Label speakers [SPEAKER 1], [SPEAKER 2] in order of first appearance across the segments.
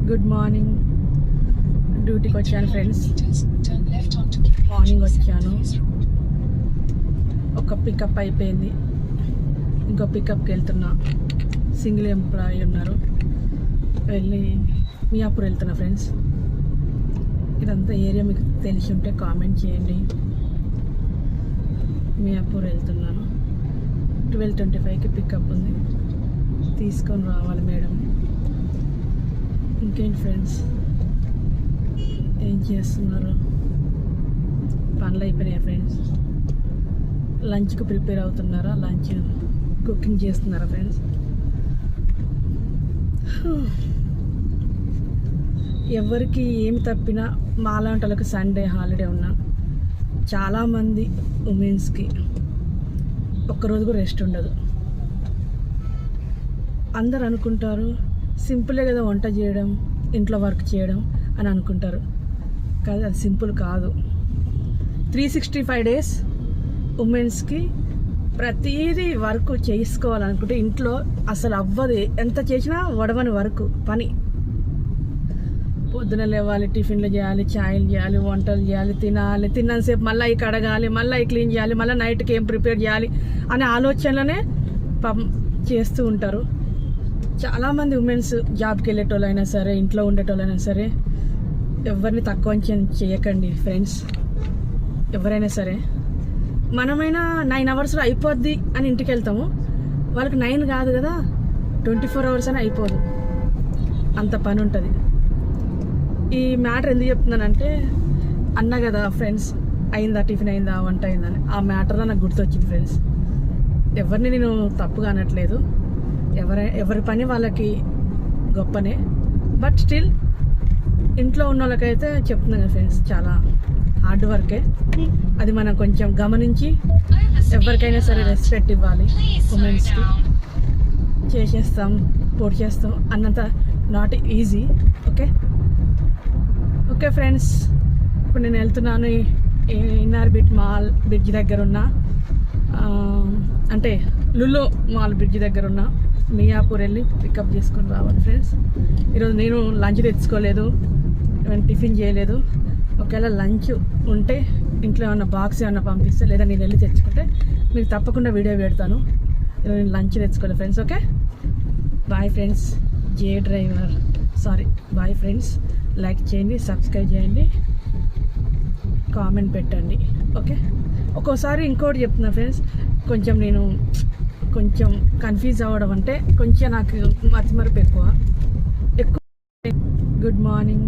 [SPEAKER 1] Good morning. డ్యూటీకి వచ్చాను friends. Morning వచ్చాను, ఒక పికప్ అయిపోయింది, ఇంకో పికప్కి వెళ్తున్నా. సింగిల్ ఎంప్లాయీ ఉన్నారు, వెళ్ళి మియాపూర్ వెళ్తున్నా ఫ్రెండ్స్. ఇదంతా ఏరియా మీకు తెలిసి ఉంటే కామెంట్ చేయండి. మియాపూర్ వెళ్తున్నాను. 12:25కి పికప్ ఉంది, తీసుకొని రావాలి మేడం. ఇంకేంటి ఫ్రెండ్స్, ఏం చేస్తున్నారు? పనులు అయిపోయినాయి ఫ్రెండ్స్. లంచ్కి ప్రిపేర్ అవుతున్నారా? లంచ్ కుకింగ్ చేస్తున్నారా ఫ్రెండ్స్? ఎవరికి ఏమి తప్పినా మాలాంటి వాళ్ళకి సండే హాలిడే ఉన్నా, చాలామంది ఉమెన్స్కి ఒక్కరోజు కూడా రెస్ట్ ఉండదు. అందరు అనుకుంటారు సింపులే కదా వంట చేయడం, ఇంట్లో వర్క్ చేయడం అని అనుకుంటారు. కాదు, అది సింపుల్ కాదు. 365 డేస్ ఉమెన్స్కి ప్రతిదీ వర్క్ చేసుకోవాలనుకుంటే ఇంట్లో అసలు అవ్వదు. ఎంత చేసినా వడవని వర్క్ పని. పొద్దున లేవాలి, టిఫిన్లు చేయాలి, ఛాయలు చేయాలి, వంటలు చేయాలి, తినాలి, తిన్నంతసేపు మళ్ళీ ఈ కడగాలి, మళ్ళీ ఈ క్లీన్ చేయాలి, మళ్ళీ నైట్కి ఏం ప్రిపేర్ చేయాలి అనే ఆలోచనలోనే చేస్తూ ఉంటారు. చాలామంది ఉమెన్స్ జాబ్కి వెళ్ళేటోళ్ళైనా సరే, ఇంట్లో ఉండేటోళ్ళైనా సరే, ఎవరిని తక్కువ చేయకండి ఫ్రెండ్స్. ఎవరైనా సరే, మనమైనా 9 అవర్స్లో అయిపోద్ది అని ఇంటికి వెళ్తాము. వాళ్ళకి 9 కాదు కదా, 24 అవర్స్ అని అయిపోదు, అంత పని ఉంటుంది. ఈ మ్యాటర్ ఎందుకు చెప్తున్నానంటే, అన్నా కదా ఫ్రెండ్స్, అయిందా టిఫిన్ అయిందా, వంట అయిందని, ఆ మ్యాటర్లో నాకు గుర్తొచ్చింది ఫ్రెండ్స్. ఎవరిని నేను తప్పుగా అనట్లేదు, ఎవరి పని వాళ్ళకి గొప్పనే. బట్ స్టిల్ ఇంట్లో ఉన్న వాళ్ళకైతే చెప్తున్నాను కదా ఫ్రెండ్స్, చాలా హార్డ్ వర్కే. అది మనం కొంచెం గమనించి ఎవరికైనా సరే రెస్పెక్ట్ ఇవ్వాలి. ఉమెన్స్కి చేసేస్తాం, పోటీ చేస్తాం అన్నంత నాట్ ఈజీ. ఓకే ఫ్రెండ్స్, ఇప్పుడు నేను వెళ్తున్నాను ఇన్నార్బిట్ మాల్ బ్రిడ్జ్ దగ్గర ఉన్న, అంటే లులో మాల్ బ్రిడ్జ్ దగ్గర ఉన్న మియాపూర్ వెళ్ళి పికప్ చేసుకొని రావాలి ఫ్రెండ్స్. ఈరోజు నేను లంచ్ తెచ్చుకోలేదు, టిఫిన్ చేయలేదు. ఒకవేళ లంచ్ ఉంటే ఇంట్లో ఏమన్నా బాక్స్ ఏమన్నా పంపిస్తే, లేదా నేను వెళ్ళి తెచ్చుకుంటే మీకు తప్పకుండా వీడియో పెడతాను. ఈరోజు నేను లంచ్ తెచ్చుకోలేదు friends. Okay, bye friends. Bye friends. Like చేయండి, సబ్స్క్రైబ్ చేయండి, కామెంట్ పెట్టండి. ఓకే, ఒక్కోసారి ఇంకోటి చెప్తున్నా ఫ్రెండ్స్, కొంచెం కన్ఫ్యూజ్ అవ్వడం అంటే కొంచెం నాకు మతిమరుపు ఎక్కువ. Good morning.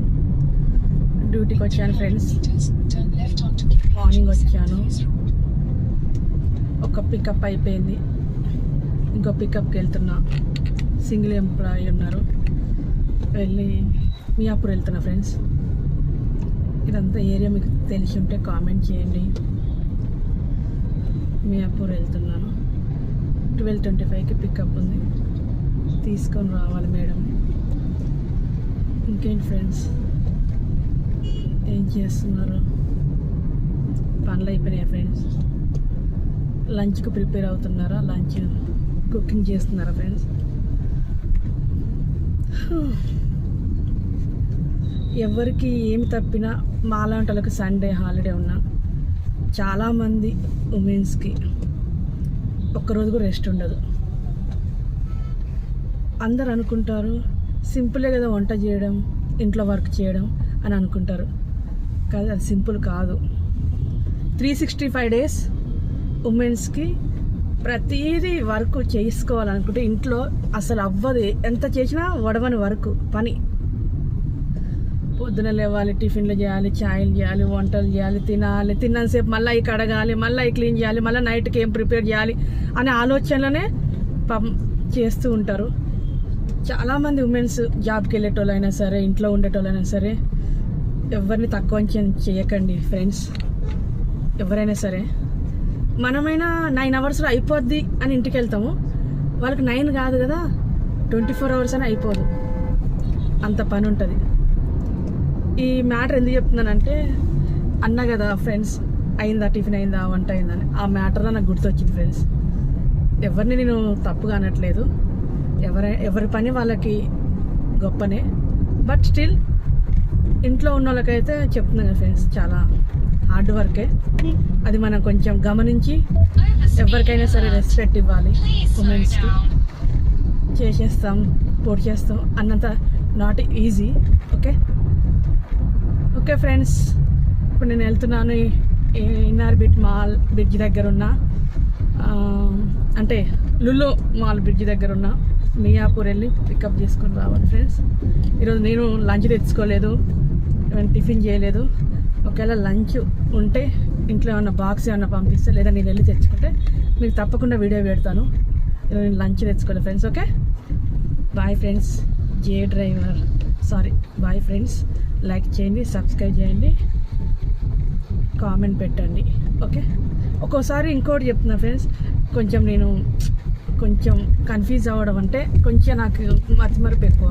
[SPEAKER 1] డ్యూటీకి వచ్చాను ఫ్రెండ్స్. మార్నింగ్ వచ్చాను, ఒక పికప్ అయిపోయింది, ఇంకో పికప్కి వెళ్తున్నా. సింగిల్ ఎంప్లాయీ ఉన్నారు, వెళ్ళి మియాపూర్ వెళ్తున్నా ఫ్రెండ్స్. ఇదంతా ఏరియా మీకు తెలిసి ఉంటే కామెంట్ చేయండి. మియాపూర్ వెళ్తున్నాను. 12:25కి పికప్ ఉంది, తీసుకొని రావాలి మేడం. ఇంకేంటి ఫ్రెండ్స్, ఏం చేస్తున్నారు? పనులు అయిపోయినాయి ఫ్రెండ్స్. లంచ్కి ప్రిపేర్ అవుతున్నారా? లంచ్ కుకింగ్ చేస్తున్నారా ఫ్రెండ్స్? ఎవరికి ఏమి తప్పినా మాలాంటి వాళ్ళకి సండే హాలిడే ఉన్నా, చాలామంది ఉమెన్స్కి ఒక్కరోజు కూడా రెస్ట్ ఉండదు. అందరు అనుకుంటారు సింపులే కదా వంట చేయడం, ఇంట్లో వర్క్ చేయడం అని అనుకుంటారు. కాదు, అది సింపుల్ కాదు. 365 డేస్ ఉమెన్స్కి ప్రతిదీ వర్క్ చేసుకోవాలనుకుంటే ఇంట్లో అసలు అవ్వదు. ఎంత చేసినా వడవని వర్క్ పని. పొద్దున లేవాలి, టిఫిన్లు చేయాలి, ఛాయలు చేయాలి, వంటలు చేయాలి, తినాలి, తిన్నంతసేపు మళ్ళీ ఈ కడగాలి, మళ్ళీ ఈ క్లీన్ చేయాలి, మళ్ళీ నైట్కి ఏం ప్రిపేర్ చేయాలి అనే ఆలోచనలోనే చేస్తూ ఉంటారు. చాలామంది ఉమెన్స్ జాబ్కి వెళ్ళేటోళ్ళైనా సరే, ఇంట్లో ఉండేటోళ్ళైనా సరే, ఎవరిని తక్కువ చేయకండి ఫ్రెండ్స్. ఎవరైనా సరే, మనమైనా 9 అవర్స్లో అయిపోద్ది అని ఇంటికి వెళ్తాము. వాళ్ళకి 9 కాదు కదా, 24 అవర్స్ అని అయిపోదు, అంత పని ఉంటుంది. ఈ మ్యాటర్ ఎందుకు చెప్తున్నానంటే, అన్నా కదా ఫ్రెండ్స్, అయిందా టిఫిన్ అయిందా, వంట అయిందని, ఆ మ్యాటర్లో నాకు గుర్తొచ్చింది ఫ్రెండ్స్. ఎవరిని నేను తప్పుగా అనట్లేదు, ఎవరి పని వాళ్ళకి గొప్పనే. బట్ స్టిల్ ఇంట్లో ఉన్న వాళ్ళకైతే చెప్తున్నాను కదా ఫ్రెండ్స్, చాలా హార్డ్ వర్కే. అది మనం కొంచెం గమనించి ఎవరికైనా సరే రెస్పెక్ట్ ఇవ్వాలి. ఉమెన్స్కి చేసేస్తాం, పోటీ చేస్తాం అన్నంత not easy. Okay okay friends, ఇప్పుడు నేను వెళ్తున్నాను ఇన్నార్బిట్ మాల్ బ్రిడ్జ్ దగ్గర ఉన్న, అంటే లులు మాల్ బ్రిడ్జ్ దగ్గర ఉన్న మియాపూర్ వెళ్ళి పికప్ చేసుకొని రావాలి ఫ్రెండ్స్. ఈరోజు నేను లంచ్ తెచ్చుకోలేదు, టిఫిన్ చేయలేదు. ఒకవేళ లంచ్ ఉంటే ఇంట్లో ఏమన్నా బాక్స్ ఏమన్నా పంపిస్తే, లేదా నేను వెళ్ళి తెచ్చుకుంటే మీకు తప్పకుండా వీడియో పెడతాను. ఈరోజు నేను లంచ్ తెచ్చుకోలేదు friends. Okay bye friends. Bye friends. Like చేయండి, సబ్స్క్రైబ్ చేయండి, కామెంట్ పెట్టండి. ఓకే, ఒక్కోసారి ఇంకోటి చెప్తున్నా ఫ్రెండ్స్, కొంచెం నేను కన్ఫ్యూజ్ అవ్వడం అంటే కొంచెం నాకు మతిమరుపు ఎక్కువ.